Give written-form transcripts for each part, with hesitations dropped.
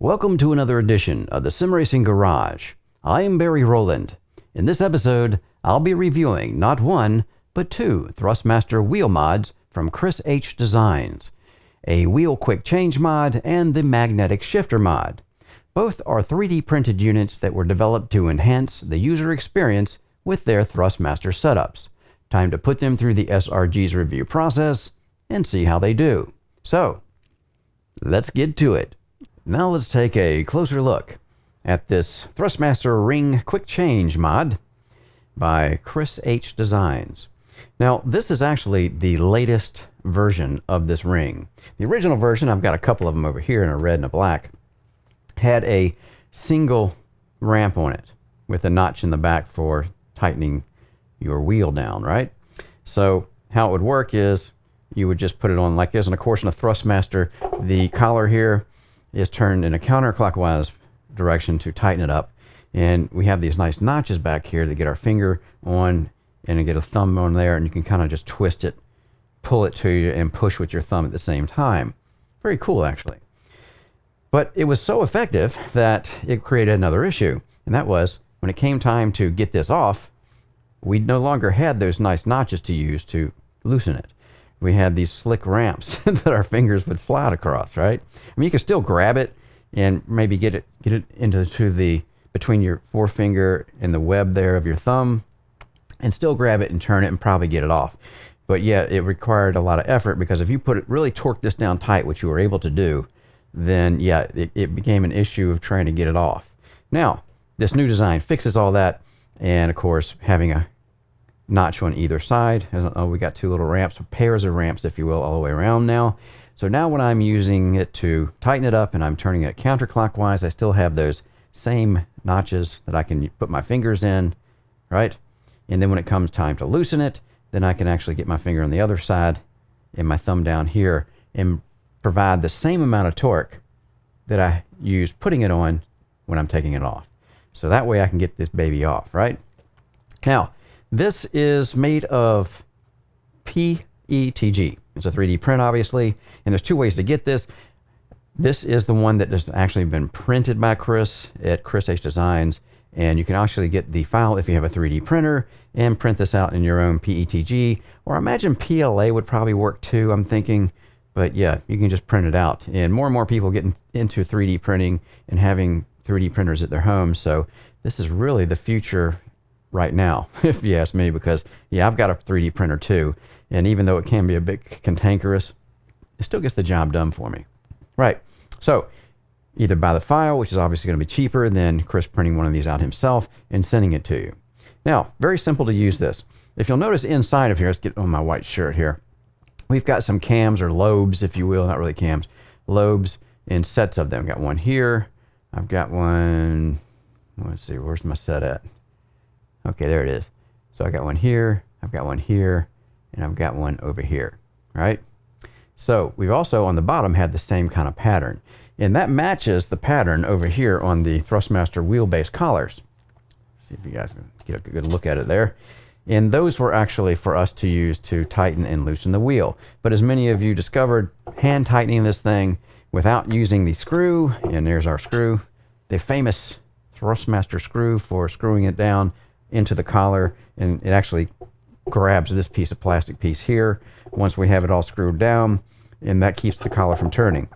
Welcome to another edition of the Sim Racing Garage. I am Barry Rowland. In this episode, I'll be reviewing not one, but two Thrustmaster wheel mods from ChrisHDesigns, a wheel quick change mod and the magnetic shifter mod. Both are 3D printed units that were developed to enhance the user experience with their Thrustmaster setups. Time to put them through the SRG's review process and see how they do. So, let's get to it. Now let's take a closer look at this Thrustmaster Ring Quick Change mod by ChrisHDesigns. Now, this is actually the latest version of this ring. The original version, I've got a couple of them over here in a red and a black, had a single ramp on it with a notch in the back for tightening your wheel down, right? So how it would work is you would just put it on like this, and of course in a Thrustmaster, the collar here is turned in a counterclockwise direction to tighten it up. And we have these nice notches back here to get our finger on and get a thumb on there, and you can kind of just twist it, pull it to you, and push with your thumb at the same time. Very cool, actually. But it was so effective that it created another issue, and that was when it came time to get this off, we no longer had those nice notches to use to loosen it. We had these slick ramps that our fingers would slide across, right? I mean, you can still grab it and maybe get it into the between your forefinger and the web there of your thumb, and still grab it and turn it and probably get it off. But yeah, it required a lot of effort, because if you really torque this down tight, which you were able to do, then yeah, it became an issue of trying to get it off. Now, this new design fixes all that, and of course, having a notch on either side. We got two little ramps, pairs of ramps, if you will, all the way around now. So now when I'm using it to tighten it up and I'm turning it counterclockwise, I still have those same notches that I can put my fingers in, right? And then when it comes time to loosen it, then I can actually get my finger on the other side and my thumb down here and provide the same amount of torque that I use putting it on when I'm taking it off. So that way I can get this baby off, right? Now, this is made of PETG. It's a 3D print, obviously, and there's two ways to get this. This is the one that has actually been printed by Chris at ChrisHDesigns, and you can actually get the file if you have a 3D printer and print this out in your own PETG, or I imagine PLA would probably work too, I'm thinking. But yeah, you can just print it out, and more people getting into 3D printing and having 3D printers at their homes. So this is really the future right now, if you ask me, because yeah, I've got a 3D printer too, and even though it can be a bit cantankerous, it still gets the job done for me. Right, so either buy the file, which is obviously going to be cheaper than Chris printing one of these out himself and sending it to you. Now, very simple to use this. If you'll notice inside of here, let's get on my white shirt here, we've got some cams or lobes, if you will, not really cams, lobes in sets of them. I've got one here, I've got one, let's see, where's my set at? Okay, there it is. So I got one here, I've got one here, and I've got one over here, right? So we've also on the bottom had the same kind of pattern, and that matches the pattern over here on the Thrustmaster Wheelbase collars. See if you guys can get a good look at it there. And those were actually for us to use to tighten and loosen the wheel. But as many of you discovered, hand tightening this thing without using the screw, and there's our screw, the famous Thrustmaster screw for screwing it down into the collar, and it actually grabs this piece of plastic piece here once we have it all screwed down, and that keeps the collar from turning.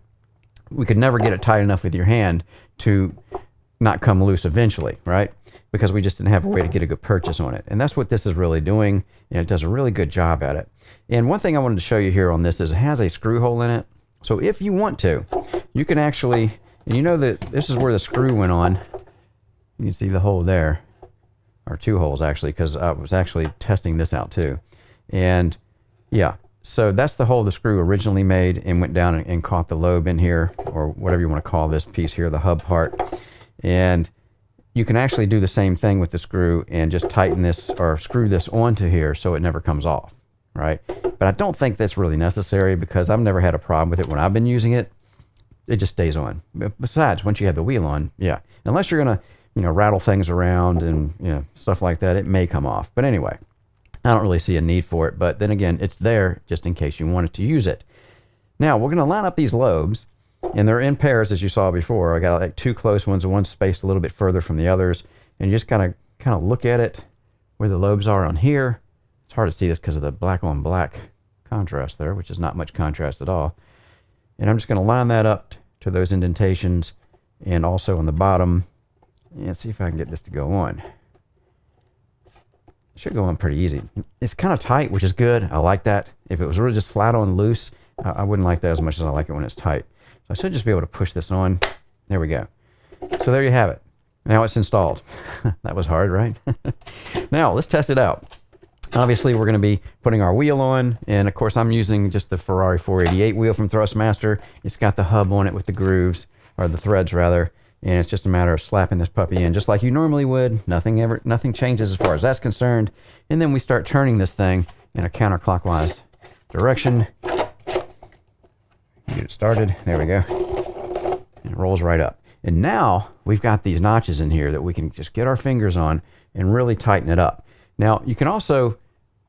We could never get it tight enough with your hand to not come loose eventually, right? Because we just didn't have a way to get a good purchase on it. And that's what this is really doing, and it does a really good job at it. And one thing I wanted to show you here on this is it has a screw hole in it. So if you want to, you can actually, and you know that this is where the screw went on. You can see the hole there, or two holes actually, because I was actually testing this out too. And yeah, so that's the hole the screw originally made and went down and caught the lobe in here, or whatever you want to call this piece here, the hub part. And you can actually do the same thing with the screw and just tighten this or screw this onto here so it never comes off, right? But I don't think that's really necessary, because I've never had a problem with it when I've been using it. It just stays on. Besides, once you have the wheel on, yeah, unless you're gonna, you know, rattle things around and, you know, stuff like that, it may come off. But anyway, I don't really see a need for it, but then again, it's there just in case you wanted to use it. Now we're going to line up these lobes, And they're in pairs, as you saw before. I got like two close ones and one spaced a little bit further from the others. And you just kind of look at it where the lobes are on here. It's hard to see this because of the black on black contrast there, which is not much contrast at all. And I'm just going to line that up to those indentations and also on the bottom. And see if I can get this to go on. It should go on pretty easy. It's kind of tight, which is good. I like that. If it was really just flat on loose, I wouldn't like that as much as I like it when it's tight. So I should just be able to push this on. There we go. So there you have it. Now it's installed. That was hard, right? Now let's test it out. Obviously, we're going to be putting our wheel on, and of course I'm using just the Ferrari 488 wheel from Thrustmaster. It's got the hub on it with the grooves, or the threads rather, and it's just a matter of slapping this puppy in just like you normally would. Nothing changes as far as that's concerned. And then we start turning this thing in a counterclockwise direction. Get it started. There we go. And it rolls right up. And now we've got these notches in here that we can just get our fingers on and really tighten it up. Now you can also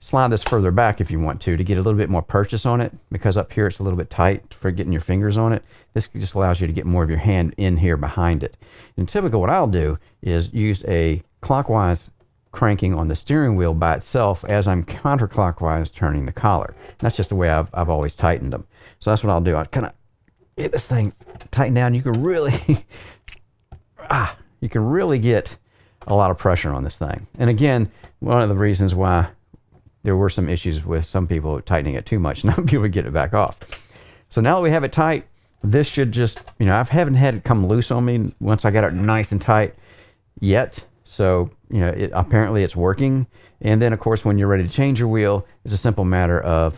slide this further back if you want to get a little bit more purchase on it, because up here it's a little bit tight for getting your fingers on it. This just allows you to get more of your hand in here behind it. And typically what I'll do is use a clockwise cranking on the steering wheel by itself as I'm counterclockwise turning the collar. And that's just the way I've always tightened them. So that's what I'll do. I kind of get this thing tightened down. You can really you can really get a lot of pressure on this thing. And again, one of the reasons why there were some issues with some people tightening it too much, now people would get it back off. So now that we have it tight, this should just, I haven't had it come loose on me once I got it nice and tight yet. So, apparently it's working. And then of course, when you're ready to change your wheel, it's a simple matter of,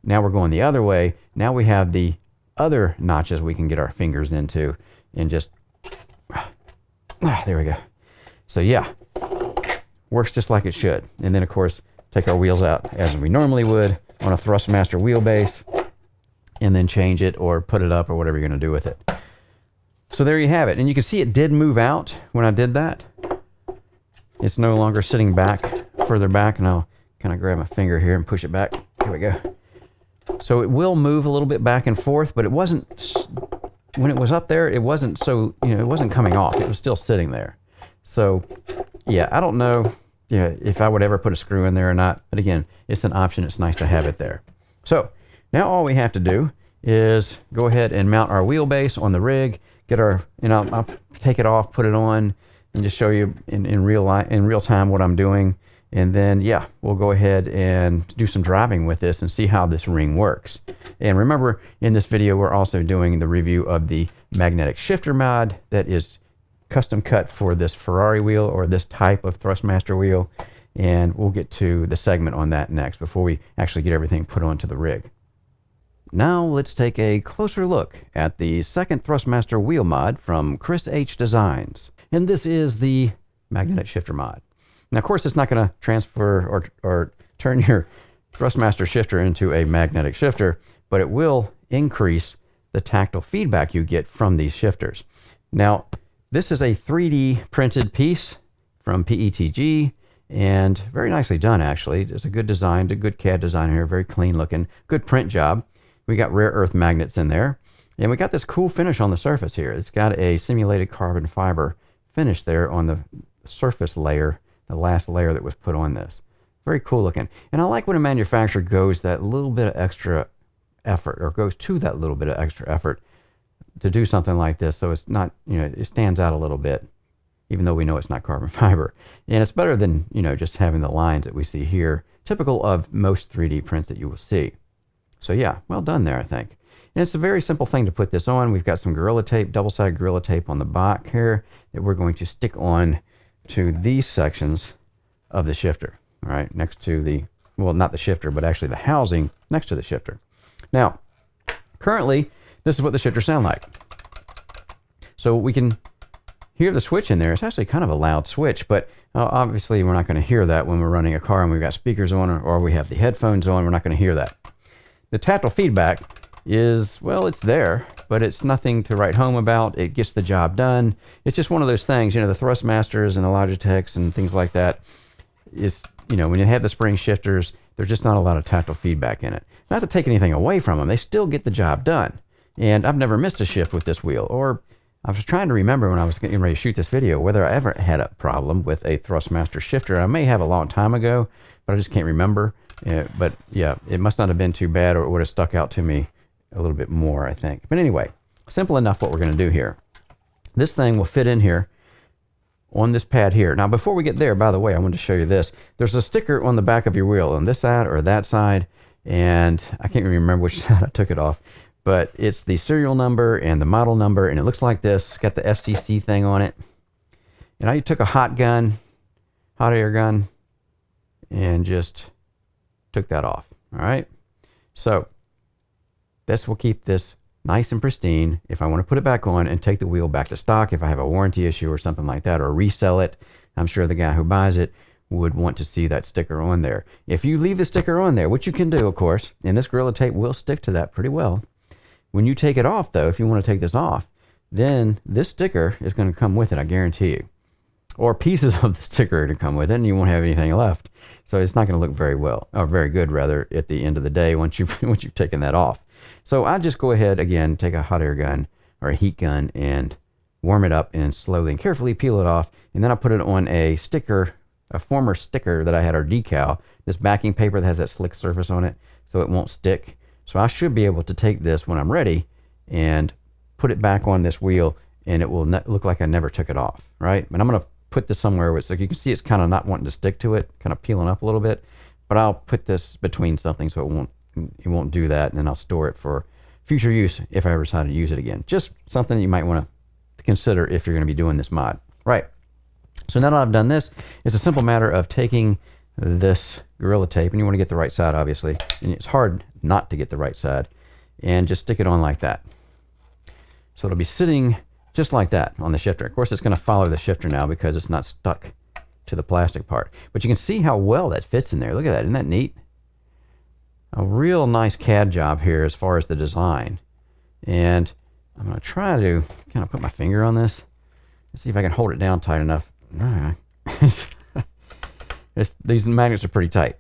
now we're going the other way. Now we have the other notches we can get our fingers into and just, there we go. So yeah, works just like it should. And then of course, take our wheels out as we normally would on a Thrustmaster wheelbase, and then change it or put it up or whatever you're going to do with it. So there you have it. And you can see it did move out when I did that. It's no longer sitting back, further back, and I'll kind of grab my finger here and push it back. Here we go. So it will move a little bit back and forth, but it wasn't, when it was up there, it wasn't so, it wasn't coming off. It was still sitting there. So yeah, I don't know, if I would ever put a screw in there or not, but again, it's an option. It's nice to have it there. So now all we have to do is go ahead and mount our wheelbase on the rig, get our, I'll take it off, put it on, and just show you in real time what I'm doing. And then, yeah, we'll go ahead and do some driving with this and see how this ring works. And remember, in this video, we're also doing the review of the magnetic shifter mod that is custom cut for this Ferrari wheel, or this type of Thrustmaster wheel. And we'll get to the segment on that next before we actually get everything put onto the rig. Now let's take a closer look at the second Thrustmaster wheel mod from ChrisHDesigns. And this is the magnetic shifter mod. Now, of course, it's not going to transfer or turn your Thrustmaster shifter into a magnetic shifter, but it will increase the tactile feedback you get from these shifters. Now, this is a 3D printed piece from PETG, and very nicely done, actually. It's a good design, a good CAD design here, very clean looking, good print job. We got rare earth magnets in there, and we got this cool finish on the surface here. It's got a simulated carbon fiber finish there on the surface layer, the last layer that was put on this. Very cool looking. And I like when a manufacturer goes that little bit of extra effort, or goes to that little bit of extra effort to do something like this, so it's not, it stands out a little bit, even though we know it's not carbon fiber. And it's better than, just having the lines that we see here, typical of most 3D prints that you will see. So yeah, well done there, I think. And it's a very simple thing to put this on. We've got some Gorilla Tape, double-sided Gorilla Tape on the back here that we're going to stick on to these sections of the shifter, all right, next to the, well, not the shifter, but actually the housing next to the shifter. Now, currently, this is what the shifter sound like. So we can hear the switch in there. It's actually kind of a loud switch, but obviously we're not going to hear that when we're running a car and we've got speakers on, or we have the headphones on. We're not going to hear that. The tactile feedback is, well, it's there, but it's nothing to write home about. It gets the job done. It's just one of those things, the Thrustmasters and the Logitechs and things like that is, when you have the spring shifters, there's just not a lot of tactile feedback in it. Not to take anything away from them, they still get the job done. And I've never missed a shift with this wheel. Or I was trying to remember when I was getting ready to shoot this video whether I ever had a problem with a Thrustmaster shifter. I may have a long time ago, but I just can't remember. But yeah, it must not have been too bad, or it would have stuck out to me a little bit more, I think. But anyway, simple enough what we're going to do here. This thing will fit in here on this pad here. Now, before we get there, by the way, I wanted to show you this. There's a sticker on the back of your wheel on this side or that side, and I can't remember which side I took it off, but it's the serial number and the model number, and it looks like this. It's got the FCC thing on it. And I took a hot air gun, and just took that off. All right. So this will keep this nice and pristine if I want to put it back on and take the wheel back to stock if I have a warranty issue or something like that, or resell it. I'm sure the guy who buys it would want to see that sticker on there. If you leave the sticker on there, which you can do, of course, and this Gorilla Tape will stick to that pretty well. When you take it off, though, if you want to take this off, then this sticker is going to come with it, I guarantee you. Or pieces of the sticker to come with it, and you won't have anything left. So it's not going to look very well, or very good rather, at the end of the day once you've taken that off. So I just go ahead again, take a hot air gun or a heat gun and warm it up and slowly and carefully peel it off. And then I put it on a sticker, a former sticker that I had, or decal, this backing paper that has that slick surface on it so it won't stick. So I should be able to take this when I'm ready and put it back on this wheel, and it will look like I never took it off, right? And I'm going to put this somewhere where it's like, you can see it's kind of not wanting to stick to it, kind of peeling up a little bit, but I'll put this between something so it won't do that, and then I'll store it for future use if I ever decide to use it again. Just something you might want to consider if you're going to be doing this mod. Right. So now that I've done this, it's a simple matter of taking this Gorilla Tape, and you want to get the right side, obviously, and it's hard not to get the right side, and just stick it on like that. So it'll be sitting just like that on the shifter. Of course, it's going to follow the shifter now because it's not stuck to the plastic part. But you can see how well that fits in there. Look at that. Isn't that neat? A real nice CAD job here as far as the design. And I'm going to try to kind of put my finger on this and see if I can hold it down tight enough. These magnets are pretty tight.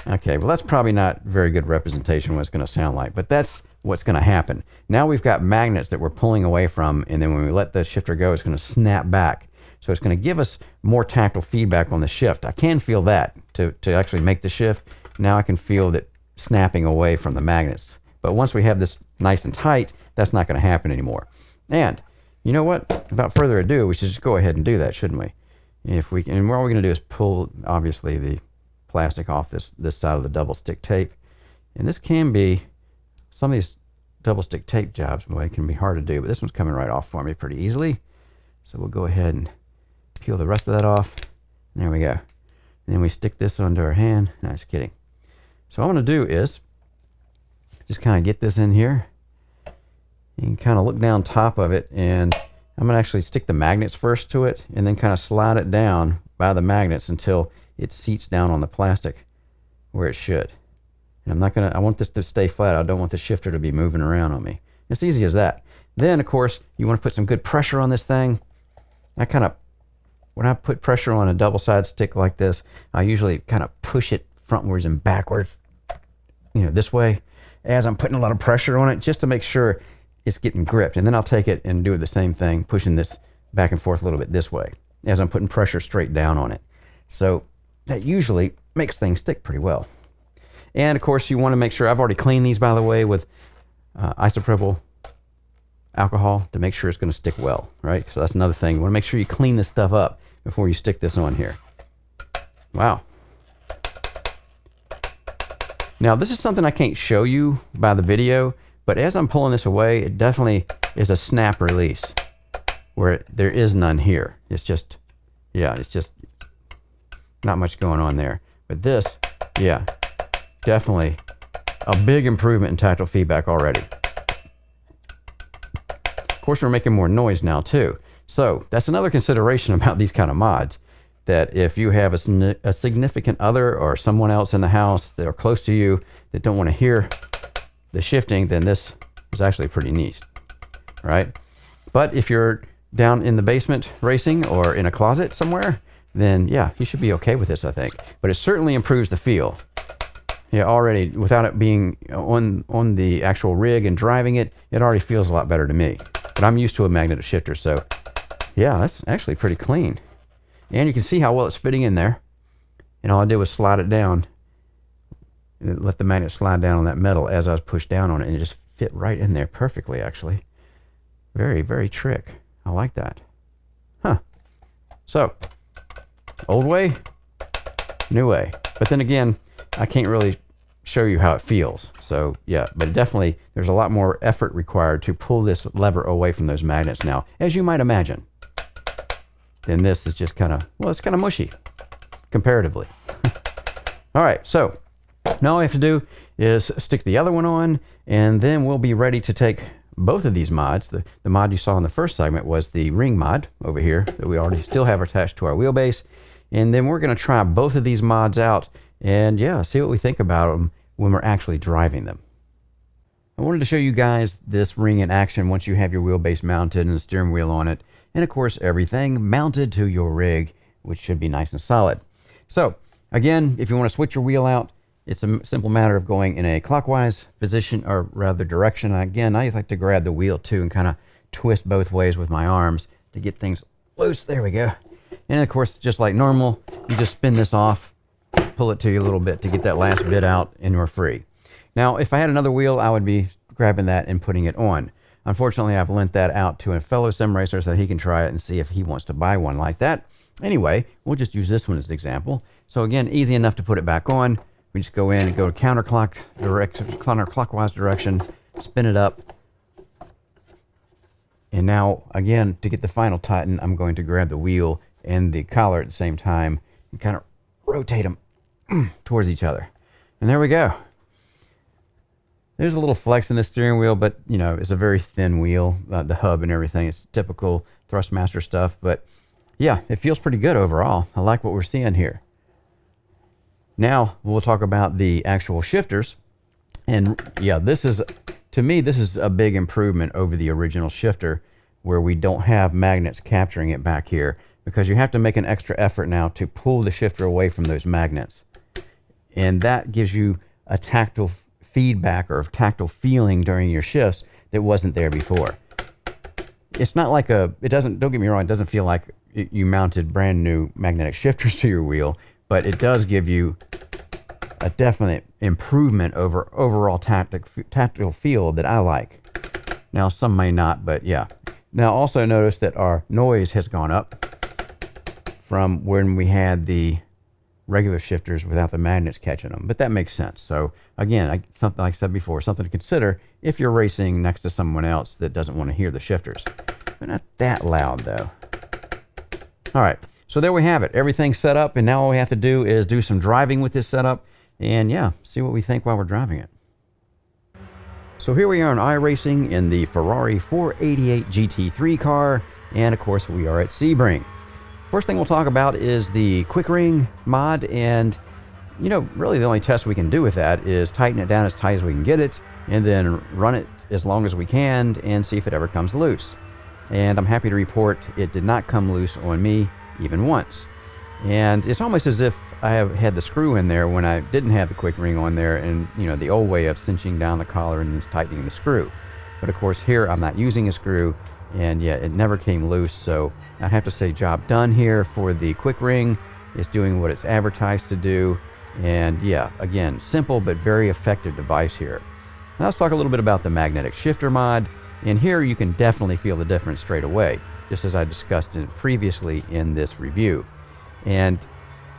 Okay, well, that's probably not very good representation of what it's going to sound like, but that's what's going to happen. Now we've got magnets that we're pulling away from, and then when we let the shifter go, it's going to snap back. So it's going to give us more tactile feedback on the shift. I can feel that to actually make the shift. Now I can feel that snapping away from the magnets. But once we have this nice and tight, that's not going to happen anymore. And you know what? Without further ado, we should just go ahead and do that, shouldn't we? If we can, and what we're going to do is pull, obviously, the plastic off this side of the double stick tape. And this can be, some of these double stick tape jobs, boy, it can be hard to do, but this one's coming right off for me pretty easily. So we'll go ahead and peel the rest of that off. There we go. And then we stick this onto our hand. No, just kidding. So what I'm going to do is just kind of get this in here and kind of look down top of it, and I'm going to actually stick the magnets first to it and then kind of slide it down by the magnets until it seats down on the plastic where it should. And I'm not going to, I want this to stay flat. I don't want the shifter to be moving around on me. It's easy as that. Then, of course, you want to put some good pressure on this thing. When I put pressure on a double-sided stick like this, I usually kind of push it frontwards and backwards, this way, as I'm putting a lot of pressure on it, just to make sure it's getting gripped. And then I'll take it and do the same thing, pushing this back and forth a little bit this way, as I'm putting pressure straight down on it. So that usually makes things stick pretty well. And of course, you want to make sure, I've already cleaned these, by the way, with isopropyl alcohol to make sure it's going to stick well, right? So that's another thing. You want to make sure you clean this stuff up before you stick this on here. Wow. Now, this is something I can't show you by the video, but as I'm pulling this away, it definitely is a snap release where there is none here. It's just, yeah, it's just not much going on there. But this, yeah, definitely a big improvement in tactile feedback already. Of course, we're making more noise now too. So that's another consideration about these kind of mods, that if you have a significant other or someone else in the house that are close to you that don't want to hear the shifting, then this is actually pretty neat, right? But if you're down in the basement racing or in a closet somewhere, then yeah, you should be okay with this, I think. But it certainly improves the feel. Yeah, already, without it being on the actual rig and driving it, it already feels a lot better to me. But I'm used to a magnetic shifter, so yeah, that's actually pretty clean. And you can see how well it's fitting in there. And all I did was slide it down, and let the magnet slide down on that metal as I was pushed down on it, and it just fit right in there perfectly, actually. Very, very trick. I like that. Huh. So, old way, new way. But then again, I can't really show you how it feels. So yeah, but definitely there's a lot more effort required to pull this lever away from those magnets now, as you might imagine. Then this is just kind of, well, it's kind of mushy comparatively. All right, so now all we have to do is stick the other one on, and then we'll be ready to take both of these mods. The mod you saw in the first segment was the ring mod over here that we already still have attached to our wheelbase. And then we're going to try both of these mods out and yeah, see what we think about them when we're actually driving them. I wanted to show you guys this ring in action once you have your wheelbase mounted and the steering wheel on it. And of course, everything mounted to your rig, which should be nice and solid. So again, if you want to switch your wheel out, it's a simple matter of going in a clockwise position, or rather direction. Again, I like to grab the wheel too and kind of twist both ways with my arms to get things loose. There we go. And of course, just like normal, you just spin this off, pull it to you a little bit to get that last bit out, and you're free. Now, if I had another wheel, I would be grabbing that and putting it on. Unfortunately, I've lent that out to a fellow sim racer so he can try it and see if he wants to buy one like that. Anyway, we'll just use this one as an example. So again, easy enough to put it back on. We just go in and go to counterclockwise direction, spin it up. And now, again, to get the final tighten, I'm going to grab the wheel and the collar at the same time and kind of rotate them towards each other. And there we go. There's a little flex in the steering wheel, but you know, it's a very thin wheel, the hub and everything. It's typical Thrustmaster stuff, but yeah, it feels pretty good overall. I like what we're seeing here. Now we'll talk about the actual shifters. And yeah, this is, to me, this is a big improvement over the original shifter, where we don't have magnets capturing it back here, because you have to make an extra effort now to pull the shifter away from those magnets. And that gives you a tactile feedback or tactile feeling during your shifts that wasn't there before. It's not like a, it doesn't, don't get me wrong, it doesn't feel like you mounted brand new magnetic shifters to your wheel, but it does give you a definite improvement over overall tactile feel that I like. Now some may not, but yeah. Now also notice that our noise has gone up from when we had the regular shifters without the magnets catching them, but that makes sense. So again, something like I said before, something to consider if you're racing next to someone else that doesn't want to hear the shifters. They're not that loud though. All right, so there we have it. Everything's set up, and now all we have to do is do some driving with this setup, and yeah, see what we think while we're driving it. So here we are in iRacing in the Ferrari 488 GT3 car, and of course we are at Sebring. First thing we'll talk about is the quick ring mod, and you know, really the only test we can do with that is tighten it down as tight as we can get it, and then run it as long as we can and see if it ever comes loose. And I'm happy to report it did not come loose on me even once. And it's almost as if I have had the screw in there when I didn't have the quick ring on there, and you know, the old way of cinching down the collar and tightening the screw. But of course here I'm not using a screw, and yeah, it never came loose. So I have to say, job done here for the quick ring. It's doing what it's advertised to do. And yeah, again, simple but very effective device here. Now let's talk a little bit about the magnetic shifter mod. And here you can definitely feel the difference straight away, just as I discussed it previously in this review. And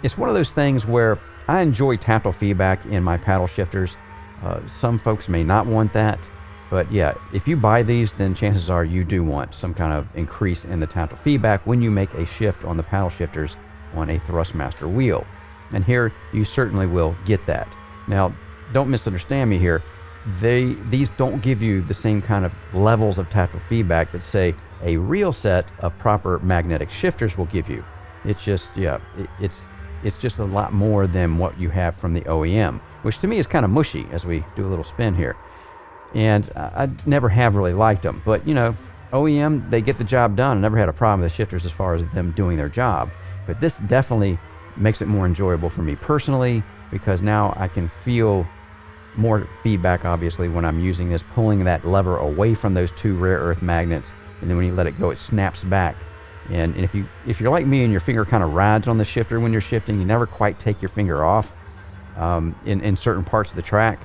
it's one of those things where I enjoy tactile feedback in my paddle shifters. Some folks may not want that, but yeah, if you buy these, then chances are you do want some kind of increase in the tactile feedback when you make a shift on the paddle shifters on a Thrustmaster wheel. And here you certainly will get that. Now, don't misunderstand me here. These don't give you the same kind of levels of tactile feedback that, say, a real set of proper magnetic shifters will give you. It's just, yeah, it's just a lot more than what you have from the OEM, which to me is kind of mushy as we do a little spin here. And I never have really liked them, but you know, OEM, they get the job done. I never had a problem with the shifters as far as them doing their job, but this definitely makes it more enjoyable for me personally. because now I can feel more feedback, obviously, when I'm using this, pulling that lever away from those two rare earth magnets, and then when you let it go, it snaps back. And if you're like me and your finger kind of rides on the shifter when you're shifting, you never quite take your finger off in certain parts of the track,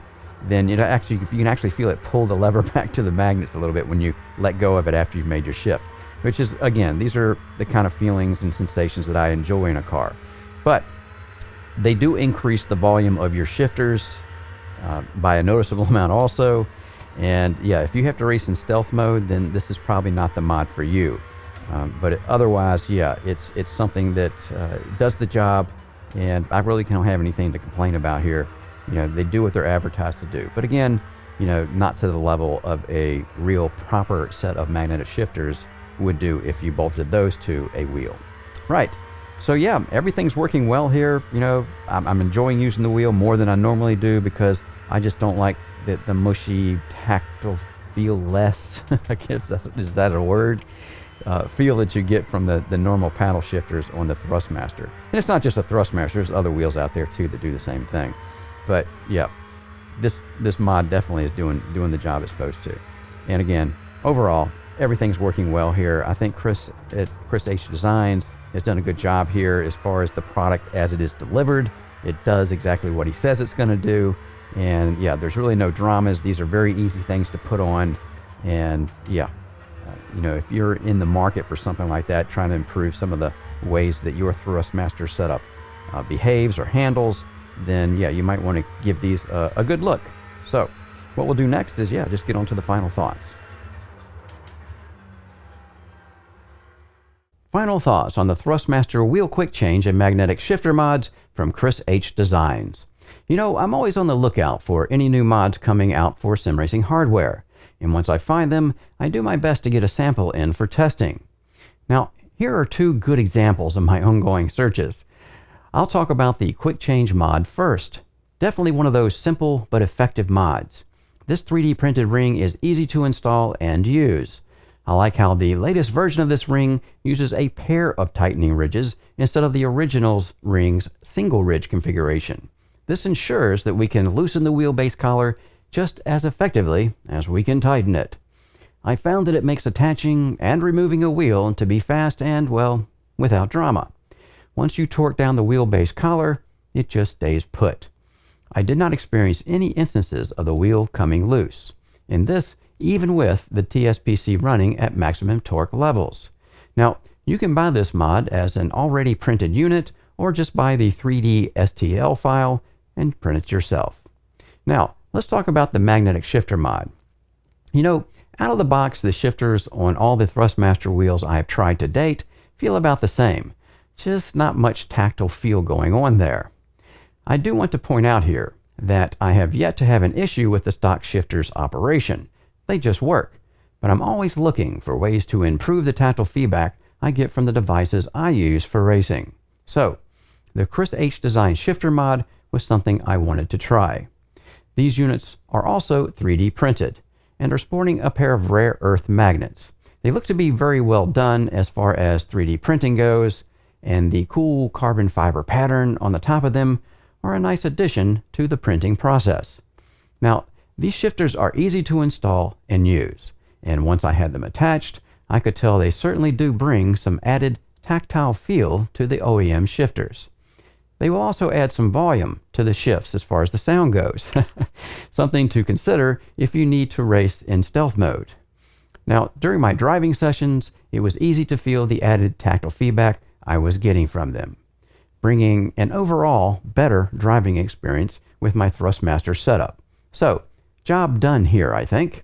then you can actually feel it pull the lever back to the magnets a little bit when you let go of it after you've made your shift. Which is, again, these are the kind of feelings and sensations that I enjoy in a car. But they do increase the volume of your shifters by a noticeable amount also. And yeah, if you have to race in stealth mode, then this is probably not the mod for you. But otherwise, yeah, it's something that does the job, and I really don't have anything to complain about here. You know, they do what they're advertised to do. But again, you know, not to the level of a real proper set of magnetic shifters would do if you bolted those to a wheel. Right. So yeah, everything's working well here. You know, I'm enjoying using the wheel more than I normally do because I just don't like the mushy tactile feel less. I guess is that a word? Feel that you get from the normal paddle shifters on the Thrustmaster. And it's not just a Thrustmaster, there's other wheels out there too that do the same thing. But yeah, this mod definitely is doing the job it's supposed to. And again, overall, everything's working well here. I think Chris at ChrisHDesigns has done a good job here as far as the product as it is delivered. It does exactly what he says it's going to do. And yeah, there's really no dramas. These are very easy things to put on. And yeah, you know, if you're in the market for something like that, trying to improve some of the ways that your Thrustmaster setup behaves or handles, then yeah, you might want to give these a good look. So what we'll do next is, yeah, just get on to the final thoughts. Final thoughts on the Thrustmaster wheel quick change and magnetic shifter mods from ChrisHDesigns. You know, I'm always on the lookout for any new mods coming out for sim racing hardware, and once I find them, I do my best to get a sample in for testing. Now, here are two good examples of my ongoing searches. I'll talk about the quick change mod first. Definitely one of those simple but effective mods. This 3D printed ring is easy to install and use. I like how the latest version of this ring uses a pair of tightening ridges instead of the original's ring's single ridge configuration. This ensures that we can loosen the wheelbase collar just as effectively as we can tighten it. I found that it makes attaching and removing a wheel to be fast and, well, without drama. Once you torque down the wheelbase collar, it just stays put. I did not experience any instances of the wheel coming loose, and this even with the TSPC running at maximum torque levels. Now, you can buy this mod as an already printed unit, or just buy the 3D STL file and print it yourself. Now, let's talk about the magnetic shifter mod. You know, out of the box, the shifters on all the Thrustmaster wheels I have tried to date feel about the same. Just not much tactile feel going on there. I do want to point out here that I have yet to have an issue with the stock shifter's operation. They just work, but I'm always looking for ways to improve the tactile feedback I get from the devices I use for racing. So, the ChrisHDesigns shifter mod was something I wanted to try. These units are also 3D printed and are sporting a pair of rare earth magnets. They look to be very well done as far as 3D printing goes, and the cool carbon fiber pattern on the top of them are a nice addition to the printing process. Now, these shifters are easy to install and use, and once I had them attached, I could tell they certainly do bring some added tactile feel to the OEM shifters. They will also add some volume to the shifts as far as the sound goes. Something to consider if you need to race in stealth mode. Now, during my driving sessions, it was easy to feel the added tactile feedback I was getting from them, bringing an overall better driving experience with my Thrustmaster setup. So, job done here, I think.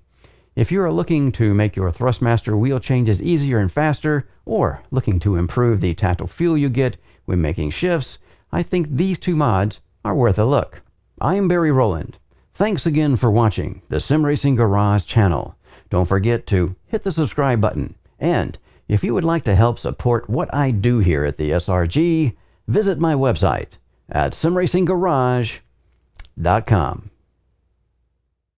If you are looking to make your Thrustmaster wheel changes easier and faster, or looking to improve the tactile feel you get when making shifts, I think these two mods are worth a look. I am Barry Rowland. Thanks again for watching the Sim Racing Garage channel. Don't forget to hit the subscribe button, and if you would like to help support what I do here at the SRG, visit my website at simracinggarage.com.